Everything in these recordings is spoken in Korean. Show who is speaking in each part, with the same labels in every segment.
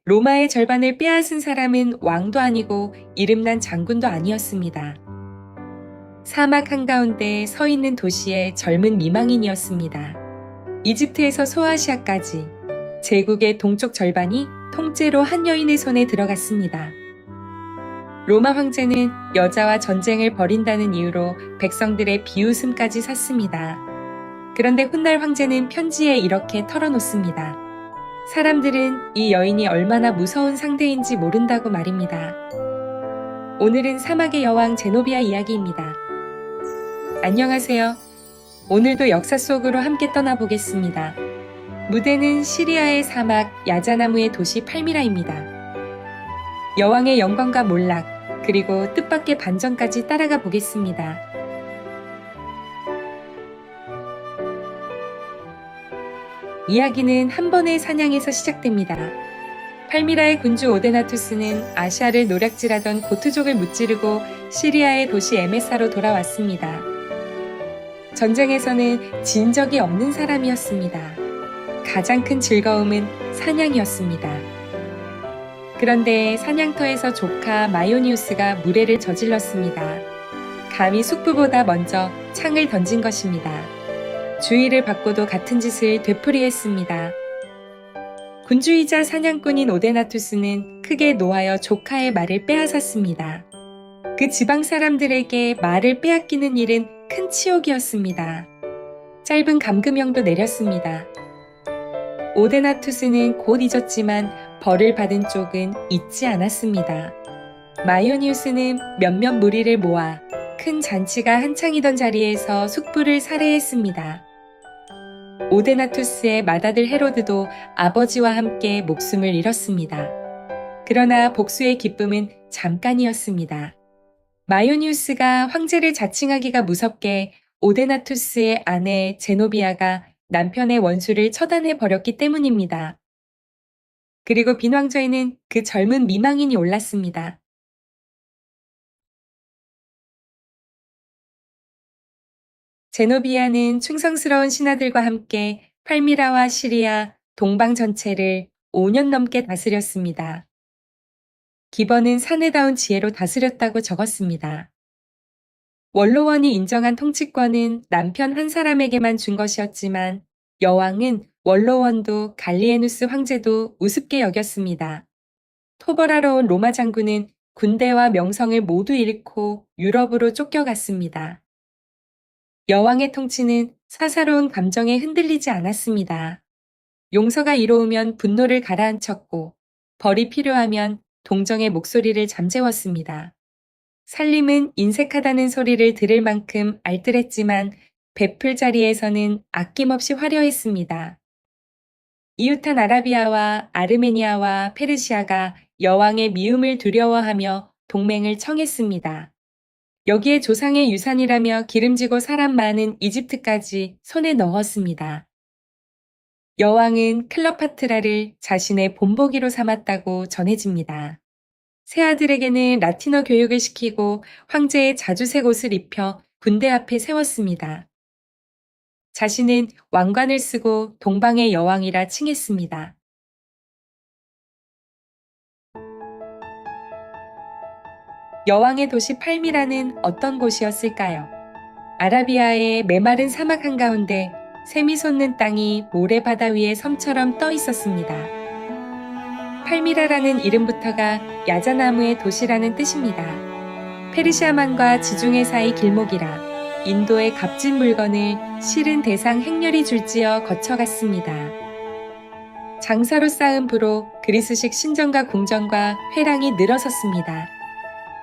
Speaker 1: 로마의 절반을 빼앗은 사람은 왕도 아니고 이름난 장군도 아니었습니다. 사막 한가운데 서 있는 도시의 젊은 미망인이었습니다. 이집트에서 소아시아까지 제국의 동쪽 절반이 통째로 한 여인의 손에 들어갔습니다. 로마 황제는 여자와 전쟁을 벌인다는 이유로 백성들의 비웃음까지 샀습니다. 그런데 훗날 황제는 편지에 이렇게 털어놓습니다. 사람들은 이 여인이 얼마나 무서운 상대인지 모른다고 말입니다. 오늘은 사막의 여왕 제노비아 이야기입니다. 안녕하세요. 오늘도 역사 속으로 함께 떠나보겠습니다. 무대는 시리아의 사막 야자나무의 도시 팔미라입니다. 여왕의 영광과 몰락, 그리고 뜻밖의 반전까지 따라가 보겠습니다. 이야기는 한 번의 사냥에서 시작됩니다. 팔미라의 군주 오데나투스는 아시아를 노략질하던 고트족을 무찌르고 시리아의 도시 에메사로 돌아왔습니다. 전쟁에서는 진 적이 없는 사람이었습니다. 가장 큰 즐거움은 사냥이었습니다. 그런데 사냥터에서 조카 마요니우스가 무례를 저질렀습니다. 감히 숙부보다 먼저 창을 던진 것입니다. 주의를 받고도 같은 짓을 되풀이했습니다. 군주이자 사냥꾼인 오데나투스는 크게 노하여 조카의 말을 빼앗았습니다. 그 지방 사람들에게 말을 빼앗기는 일은 큰 치욕이었습니다. 짧은 감금형도 내렸습니다. 오데나투스는 곧 잊었지만 벌을 받은 쪽은 잊지 않았습니다. 마요니우스는 몇몇 무리를 모아 큰 잔치가 한창이던 자리에서 숙부를 살해했습니다. 오데나투스의 맏아들 헤로드도 아버지와 함께 목숨을 잃었습니다. 그러나 복수의 기쁨은 잠깐이었습니다. 마요니우스가 황제를 자칭하기가 무섭게 오데나투스의 아내 제노비아가 남편의 원수를 처단해 버렸기 때문입니다. 그리고 빈왕좌에는 그 젊은 미망인이 올랐습니다. 제노비아는 충성스러운 신하들과 함께 팔미라와 시리아, 동방 전체를 5년 넘게 다스렸습니다. 기번은 사내다운 지혜로 다스렸다고 적었습니다. 원로원이 인정한 통치권은 남편 한 사람에게만 준 것이었지만 여왕은 원로원도 갈리에누스 황제도 우습게 여겼습니다. 토벌하러 온 로마 장군은 군대와 명성을 모두 잃고 유럽으로 쫓겨갔습니다. 여왕의 통치는 사사로운 감정에 흔들리지 않았습니다. 용서가 이로우면 분노를 가라앉혔고 벌이 필요하면 동정의 목소리를 잠재웠습니다. 살림은 인색하다는 소리를 들을 만큼 알뜰했지만 베풀 자리에서는 아낌없이 화려했습니다. 이웃한 아라비아와 아르메니아와 페르시아가 여왕의 미움을 두려워하며 동맹을 청했습니다. 여기에 조상의 유산이라며 기름지고 사람 많은 이집트까지 손에 넣었습니다. 여왕은 클레오파트라를 자신의 본보기로 삼았다고 전해집니다. 새 아들에게는 라틴어 교육을 시키고 황제의 자주색 옷을 입혀 군대 앞에 세웠습니다. 자신은 왕관을 쓰고 동방의 여왕이라 칭했습니다. 여왕의 도시 팔미라는 어떤 곳이었을까요? 아라비아의 메마른 사막 한가운데 샘이 솟는 땅이 모래바다 위에 섬처럼 떠 있었습니다. 팔미라라는 이름부터가 야자나무의 도시라는 뜻입니다. 페르시아만과 지중해 사이 길목이라 인도의 값진 물건을 실은 대상 행렬이 줄지어 거쳐갔습니다. 장사로 쌓은 부로 그리스식 신전과 궁전과 회랑이 늘어섰습니다.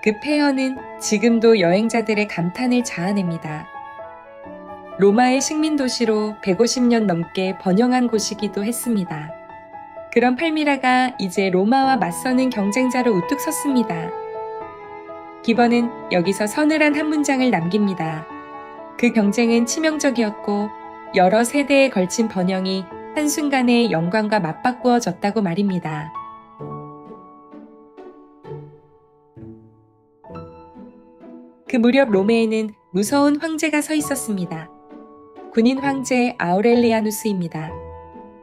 Speaker 1: 그 폐허는 지금도 여행자들의 감탄을 자아냅니다. 로마의 식민도시로 150년 넘게 번영한 곳이기도 했습니다. 그런 팔미라가 이제 로마와 맞서는 경쟁자로 우뚝 섰습니다. 기번은 여기서 서늘한 한 문장을 남깁니다. 그 경쟁은 치명적이었고 여러 세대에 걸친 번영이 한순간에 영광과 맞바꾸어졌다고 말입니다. 그 무렵 로메에는 무서운 황제가 서 있었습니다. 군인 황제 아우렐리아누스입니다.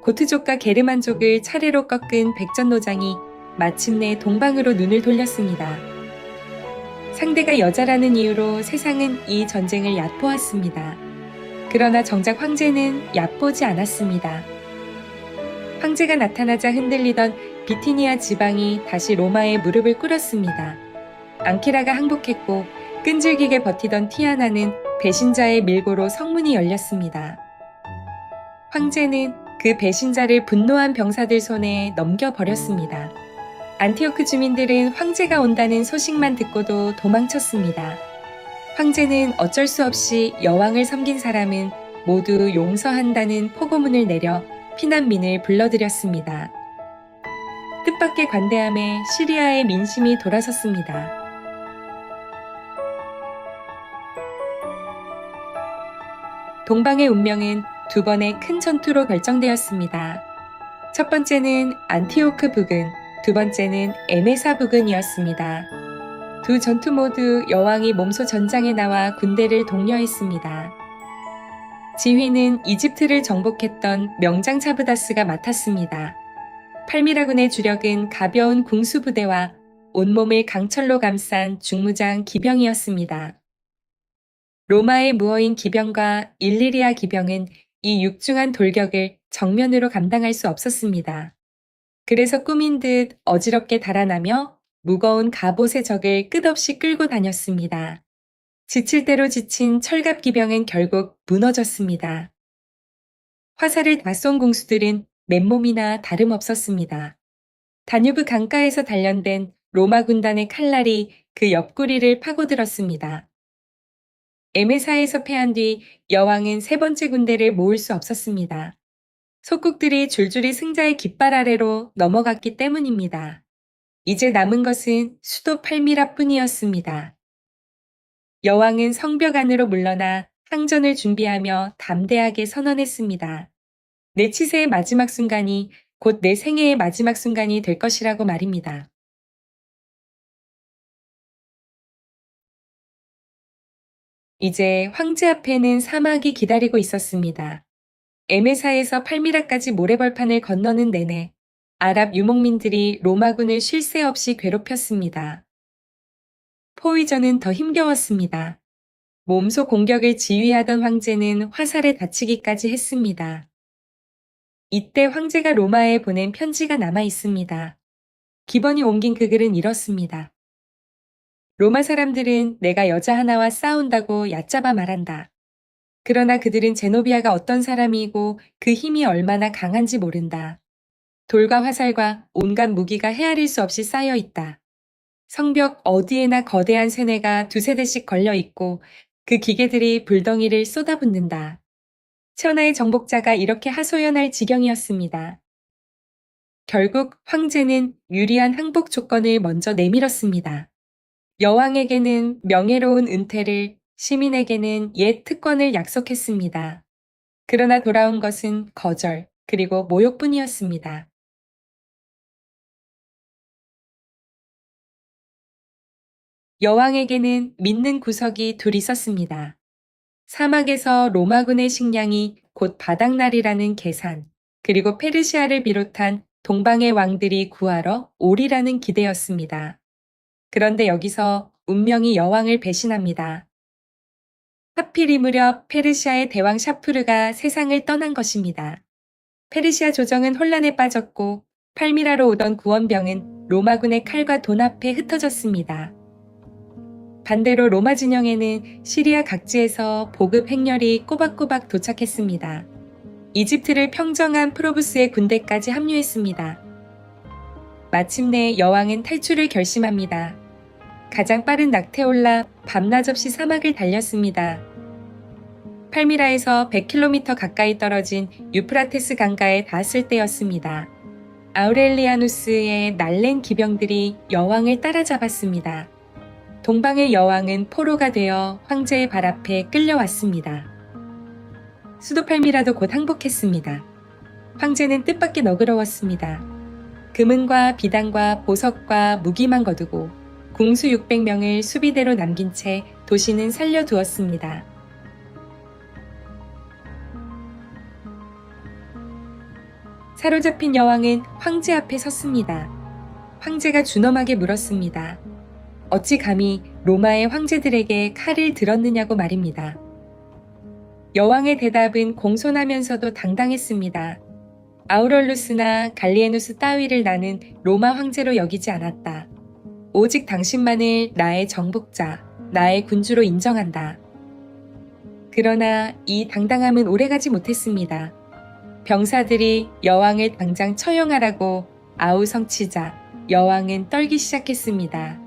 Speaker 1: 고트족과 게르만족을 차례로 꺾은 백전노장이 마침내 동방으로 눈을 돌렸습니다. 상대가 여자라는 이유로 세상은 이 전쟁을 얕보았습니다. 그러나 정작 황제는 얕보지 않았습니다. 황제가 나타나자 흔들리던 비티니아 지방이 다시 로마의 무릎을 꿇었습니다. 앙키라가 항복했고 끈질기게 버티던 티아나는 배신자의 밀고로 성문이 열렸습니다. 황제는 그 배신자를 분노한 병사들 손에 넘겨버렸습니다. 안티오크 주민들은 황제가 온다는 소식만 듣고도 도망쳤습니다. 황제는 어쩔 수 없이 여왕을 섬긴 사람은 모두 용서한다는 포고문을 내려 피난민을 불러들였습니다. 뜻밖의 관대함에 시리아의 민심이 돌아섰습니다. 동방의 운명은 두 번의 큰 전투로 결정되었습니다. 첫 번째는 안티오크 부근, 두 번째는 에메사 부근이었습니다. 두 전투 모두 여왕이 몸소 전장에 나와 군대를 독려했습니다. 지휘는 이집트를 정복했던 명장 차브다스가 맡았습니다. 팔미라군의 주력은 가벼운 궁수부대와 온몸을 강철로 감싼 중무장 기병이었습니다. 로마의 무어인 기병과 일리리아 기병은 이 육중한 돌격을 정면으로 감당할 수 없었습니다. 그래서 꾸민 듯 어지럽게 달아나며 무거운 갑옷의 적을 끝없이 끌고 다녔습니다. 지칠 대로 지친 철갑 기병은 결국 무너졌습니다. 화살을 다 쏜 공수들은 맨몸이나 다름없었습니다. 다뉴브 강가에서 단련된 로마 군단의 칼날이 그 옆구리를 파고들었습니다. 에메사에서 패한 뒤 여왕은 세 번째 군대를 모을 수 없었습니다. 속국들이 줄줄이 승자의 깃발 아래로 넘어갔기 때문입니다. 이제 남은 것은 수도 팔미라뿐이었습니다. 여왕은 성벽 안으로 물러나 항전을 준비하며 담대하게 선언했습니다. 내 치세의 마지막 순간이 곧 내 생애의 마지막 순간이 될 것이라고 말입니다. 이제 황제 앞에는 사막이 기다리고 있었습니다. 에메사에서 팔미라까지 모래벌판을 건너는 내내 아랍 유목민들이 로마군을 쉴 새 없이 괴롭혔습니다. 포위전은 더 힘겨웠습니다. 몸소 공격을 지휘하던 황제는 화살에 다치기까지 했습니다. 이때 황제가 로마에 보낸 편지가 남아 있습니다. 기번이 옮긴 그 글은 이렇습니다. 로마 사람들은 내가 여자 하나와 싸운다고 얕잡아 말한다. 그러나 그들은 제노비아가 어떤 사람이고 그 힘이 얼마나 강한지 모른다. 돌과 화살과 온갖 무기가 헤아릴 수 없이 쌓여 있다. 성벽 어디에나 거대한 세뇌가 두세 대씩 걸려 있고 그 기계들이 불덩이를 쏟아붓는다. 천하의 정복자가 이렇게 하소연할 지경이었습니다. 결국 황제는 유리한 항복 조건을 먼저 내밀었습니다. 여왕에게는 명예로운 은퇴를, 시민에게는 옛 특권을 약속했습니다. 그러나 돌아온 것은 거절, 그리고 모욕뿐이었습니다. 여왕에게는 믿는 구석이 둘 있었습니다. 사막에서 로마군의 식량이 곧 바닥날이라는 계산, 그리고 페르시아를 비롯한 동방의 왕들이 구하러 오리라는 기대였습니다. 그런데 여기서 운명이 여왕을 배신합니다. 하필 이 무렵 페르시아의 대왕 샤푸르가 세상을 떠난 것입니다. 페르시아 조정은 혼란에 빠졌고 팔미라로 오던 구원병은 로마군의 칼과 돈 앞에 흩어졌습니다. 반대로 로마 진영에는 시리아 각지에서 보급 행렬이 꼬박꼬박 도착했습니다. 이집트를 평정한 프로부스의 군대까지 합류했습니다. 마침내 여왕은 탈출을 결심합니다. 가장 빠른 낙태에 올라 밤낮 없이 사막을 달렸습니다. 팔미라에서 100km 가까이 떨어진 유프라테스 강가에 닿았을 때였습니다. 아우렐리아누스의 날랜 기병들이 여왕을 따라잡았습니다. 동방의 여왕은 포로가 되어 황제의 발 앞에 끌려왔습니다. 수도 팔미라도 곧 항복했습니다. 황제는 뜻밖의 너그러웠습니다. 금은과 비단과 보석과 무기만 거두고 궁수 600명을 수비대로 남긴 채 도시는 살려두었습니다. 사로잡힌 여왕은 황제 앞에 섰습니다. 황제가 준엄하게 물었습니다. 어찌 감히 로마의 황제들에게 칼을 들었느냐고 말입니다. 여왕의 대답은 공손하면서도 당당했습니다. 아우렐루스나 갈리에누스 따위를 나는 로마 황제로 여기지 않았다. 오직 당신만을 나의 정복자, 나의 군주로 인정한다. 그러나 이 당당함은 오래가지 못했습니다. 병사들이 여왕을 당장 처형하라고 아우성치자 여왕은 떨기 시작했습니다.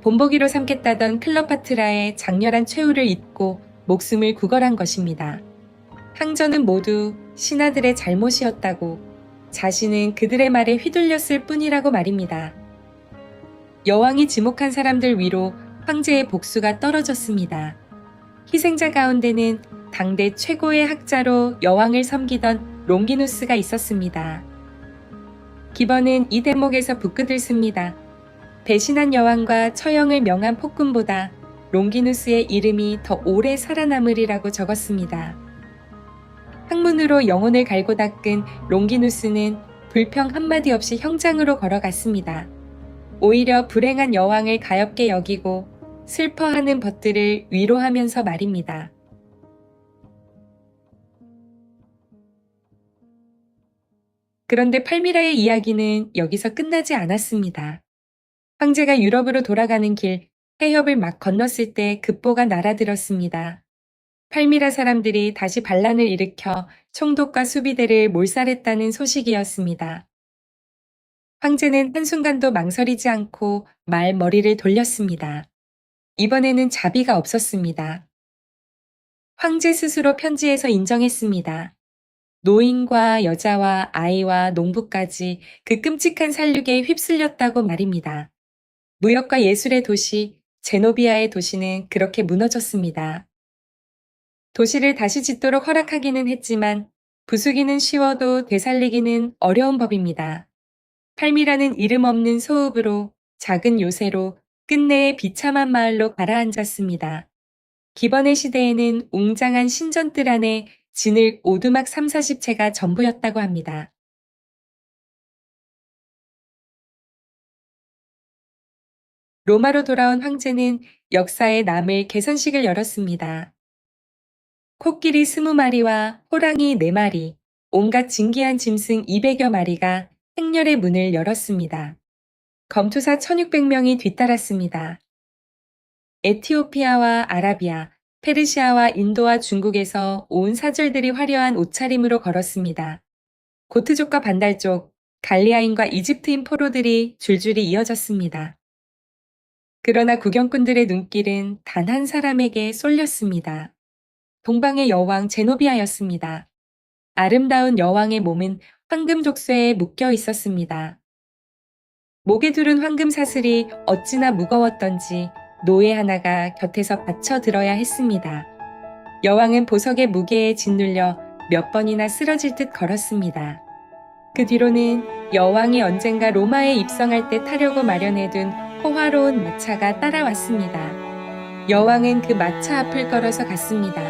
Speaker 1: 본보기로 삼겠다던 클레오파트라의 장렬한 최후를 잊고 목숨을 구걸한 것입니다. 항전은 모두 신하들의 잘못이었다고 자신은 그들의 말에 휘둘렸을 뿐이라고 말입니다. 여왕이 지목한 사람들 위로 황제의 복수가 떨어졌습니다. 희생자 가운데는 당대 최고의 학자로 여왕을 섬기던 롱기누스가 있었습니다. 기번은 이 대목에서 북끝을 씁니다. 배신한 여왕과 처형을 명한 폭군보다 롱기누스의 이름이 더 오래 살아남으리라고 적었습니다. 학문으로 영혼을 갈고 닦은 롱기누스는 불평 한마디 없이 형장으로 걸어갔습니다. 오히려 불행한 여왕을 가엾게 여기고 슬퍼하는 벗들을 위로하면서 말입니다. 그런데 팔미라의 이야기는 여기서 끝나지 않았습니다. 황제가 유럽으로 돌아가는 길 해협을 막 건넜을 때 급보가 날아들었습니다. 팔미라 사람들이 다시 반란을 일으켜 총독과 수비대를 몰살했다는 소식이었습니다. 황제는 한순간도 망설이지 않고 말머리를 돌렸습니다. 이번에는 자비가 없었습니다. 황제 스스로 편지에서 인정했습니다. 노인과 여자와 아이와 농부까지 그 끔찍한 살육에 휩쓸렸다고 말입니다. 무역과 예술의 도시, 제노비아의 도시는 그렇게 무너졌습니다. 도시를 다시 짓도록 허락하기는 했지만 부수기는 쉬워도 되살리기는 어려운 법입니다. 팔미라는 이름 없는 소읍으로 작은 요새로 끝내에 비참한 마을로 가라앉았습니다. 기번의 시대에는 웅장한 신전들 안에 진흙 오두막 30-40채가 전부였다고 합니다. 로마로 돌아온 황제는 역사에 남을 개선식을 열었습니다. 코끼리 20마리와 호랑이 4마리, 온갖 진기한 짐승 200여 마리가 행렬의 문을 열었습니다. 검투사 1600명이 뒤따랐습니다. 에티오피아와 아라비아, 페르시아와 인도와 중국에서 온 사절들이 화려한 옷차림으로 걸었습니다. 고트족과 반달족, 갈리아인과 이집트인 포로들이 줄줄이 이어졌습니다. 그러나 구경꾼들의 눈길은 단 한 사람에게 쏠렸습니다. 동방의 여왕 제노비아였습니다. 아름다운 여왕의 몸은 황금 족쇄에 묶여 있었습니다. 목에 두른 황금 사슬이 어찌나 무거웠던지 노예 하나가 곁에서 받쳐 들어야 했습니다. 여왕은 보석의 무게에 짓눌려 몇 번이나 쓰러질 듯 걸었습니다. 그 뒤로는 여왕이 언젠가 로마에 입성할 때 타려고 마련해둔 호화로운 마차가 따라왔습니다. 여왕은 그 마차 앞을 걸어서 갔습니다.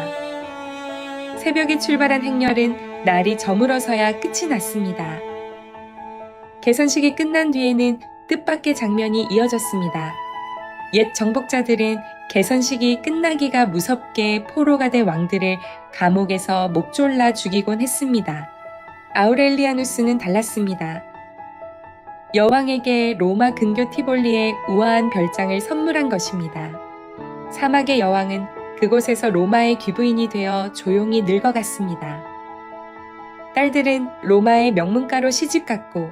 Speaker 1: 새벽에 출발한 행렬은 날이 저물어서야 끝이 났습니다. 개선식이 끝난 뒤에는 뜻밖의 장면이 이어졌습니다. 옛 정복자들은 개선식이 끝나기가 무섭게 포로가 된 왕들을 감옥에서 목졸라 죽이곤 했습니다. 아우렐리아누스는 달랐습니다. 여왕에게 로마 근교 티볼리의 우아한 별장을 선물한 것입니다. 사막의 여왕은 그곳에서 로마의 귀부인이 되어 조용히 늙어갔습니다. 딸들은 로마의 명문가로 시집갔고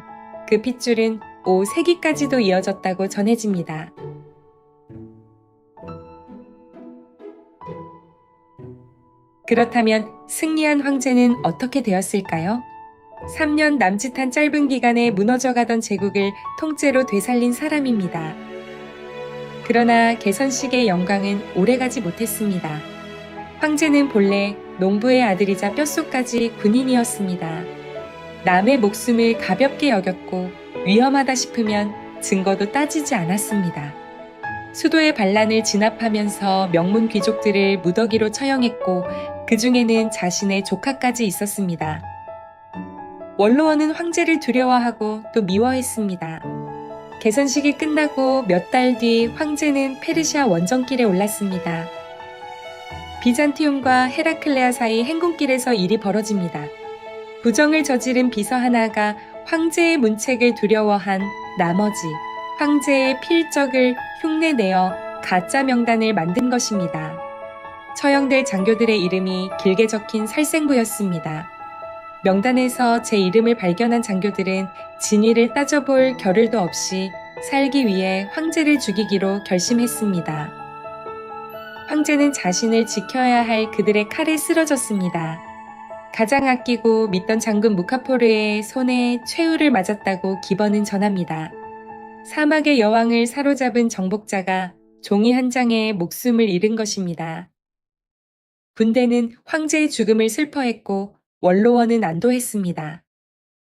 Speaker 1: 그 핏줄은 5세기까지도 이어졌다고 전해집니다. 그렇다면 승리한 황제는 어떻게 되었을까요? 3년 남짓한 짧은 기간에 무너져가던 제국을 통째로 되살린 사람입니다. 그러나 개선식의 영광은 오래가지 못했습니다. 황제는 본래 농부의 아들이자 뼛속까지 군인이었습니다. 남의 목숨을 가볍게 여겼고 위험하다 싶으면 증거도 따지지 않았습니다. 수도의 반란을 진압하면서 명문 귀족들을 무더기로 처형했고 그 중에는 자신의 조카까지 있었습니다. 원로원은 황제를 두려워하고 또 미워했습니다. 개선식이 끝나고 몇 달 뒤 황제는 페르시아 원정길에 올랐습니다. 비잔티움과 헤라클레아 사이 행군길에서 일이 벌어집니다. 부정을 저지른 비서 하나가 황제의 문책을 두려워한 나머지 황제의 필적을 흉내내어 가짜 명단을 만든 것입니다. 처형될 장교들의 이름이 길게 적힌 살생부였습니다. 명단에서 제 이름을 발견한 장교들은 진위를 따져볼 겨를도 없이 살기 위해 황제를 죽이기로 결심했습니다. 황제는 자신을 지켜야 할 그들의 칼에 쓰러졌습니다. 가장 아끼고 믿던 장군 무카포르의 손에 최후를 맞았다고 기번은 전합니다. 사막의 여왕을 사로잡은 정복자가 종이 한 장에 목숨을 잃은 것입니다. 군대는 황제의 죽음을 슬퍼했고 원로원은 안도했습니다.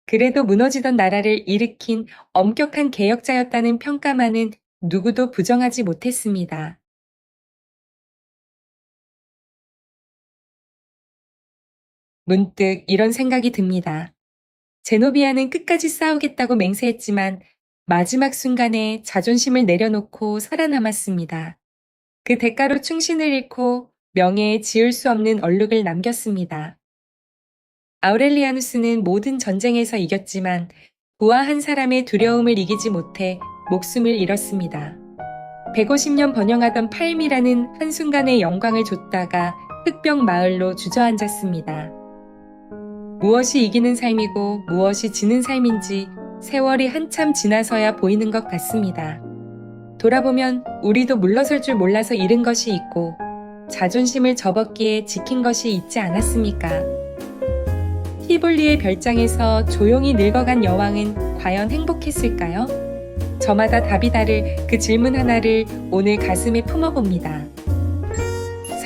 Speaker 1: 그래도 무너지던 나라를 일으킨 엄격한 개혁자였다는 평가만은 누구도 부정하지 못했습니다. 문득 이런 생각이 듭니다. 제노비아는 끝까지 싸우겠다고 맹세했지만 마지막 순간에 자존심을 내려놓고 살아남았습니다. 그 대가로 충신을 잃고 명예에 지을 수 없는 얼룩을 남겼습니다. 아우렐리아누스는 모든 전쟁에서 이겼지만 부하 한 사람의 두려움을 이기지 못해 목숨을 잃었습니다. 150년 번영하던 팔미라는 한순간의 영광을 줬다가 흑병 마을로 주저앉았습니다. 무엇이 이기는 삶이고 무엇이 지는 삶인지 세월이 한참 지나서야 보이는 것 같습니다. 돌아보면 우리도 물러설 줄 몰라서 잃은 것이 있고 자존심을 접었기에 지킨 것이 있지 않았습니까? 티볼리의 별장에서 조용히 늙어간 여왕은 과연 행복했을까요? 저마다 답이 다를 그 질문 하나를 오늘 가슴에 품어봅니다.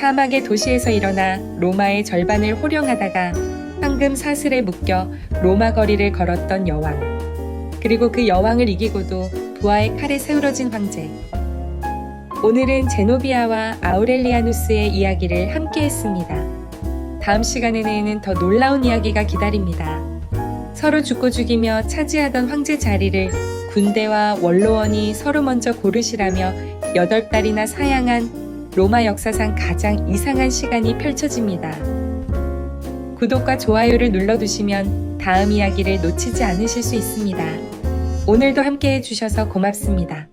Speaker 1: 사막의 도시에서 일어나 로마의 절반을 호령하다가 황금 사슬에 묶여 로마 거리를 걸었던 여왕. 그리고 그 여왕을 이기고도 부하의 칼에 세우러진 황제. 오늘은 제노비아와 아우렐리아누스의 이야기를 함께 했습니다. 다음 시간에는 더 놀라운 이야기가 기다립니다. 서로 죽고 죽이며 차지하던 황제 자리를 군대와 원로원이 서로 먼저 고르시라며 8달이나 사양한 로마 역사상 가장 이상한 시간이 펼쳐집니다. 구독과 좋아요를 눌러두시면 다음 이야기를 놓치지 않으실 수 있습니다. 오늘도 함께 해주셔서 고맙습니다.